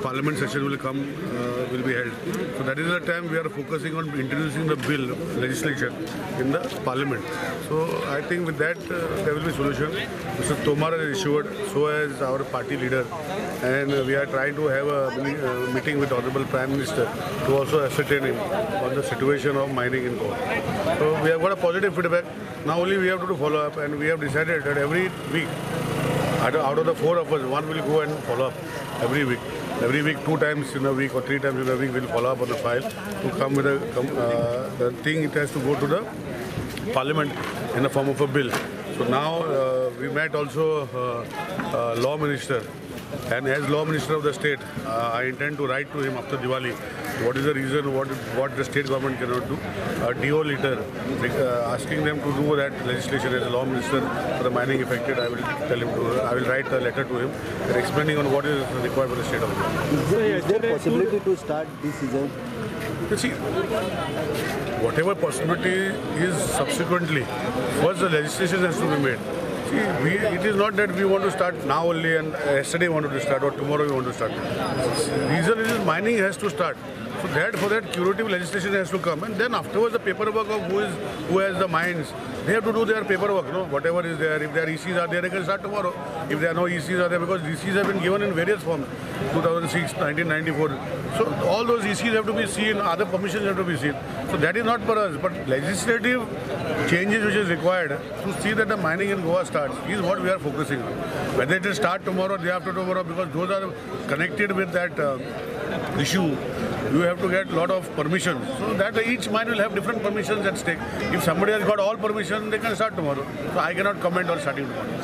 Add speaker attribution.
Speaker 1: Parliament session will come, will be held. So that is the time we are focusing on introducing the bill, legislation in the Parliament. So I think with that there will be solution. Mr. Tomar has issued, so has our party leader, and we are trying to have a meeting with Honorable Prime Minister to also ascertain him on the situation of mining in Goa. So we have got a positive feedback. Now only we have to do follow up, and we have decided that every week, out of the 4 of us, one will go and follow up every week. Every week, 2 times in a week or 3 times in a week, we'll follow up on the file to come with the thing. It has to go to the Parliament in the form of a bill. So now we met also Law Minister, and as Law Minister of the state, I intend to write to him after Diwali what is the reason, what the state government cannot do. A DO letter asking them to do that legislation as a Law Minister for the mining affected. I will tell him to. I will write a letter to him explaining on what is required for the state of India.
Speaker 2: Is there possibility to start this season?
Speaker 1: You see, whatever possibility is subsequently, first the legislation has to be made. See, it is not that we want to start now only and yesterday we wanted to start or tomorrow we want to start. The reason is mining has to start. So for that curative legislation has to come, and then afterwards the paperwork of who has the mines, they have to do their paperwork. No, whatever is there. If their ECs are there, they can start tomorrow. If there are no ECs are there, because ECs have been given in various forms, 2006, 1994. So all those ECs have to be seen. Other permissions have to be seen. So that is not for us, but legislative changes which is required to see that the mining in Goa starts is what we are focusing on. Whether it will start tomorrow, day after tomorrow, because those are connected with that issue. You have to get a lot of permissions. So that each mine will have different permissions at stake. If somebody has got all permissions, they can start tomorrow. So I cannot comment on starting tomorrow.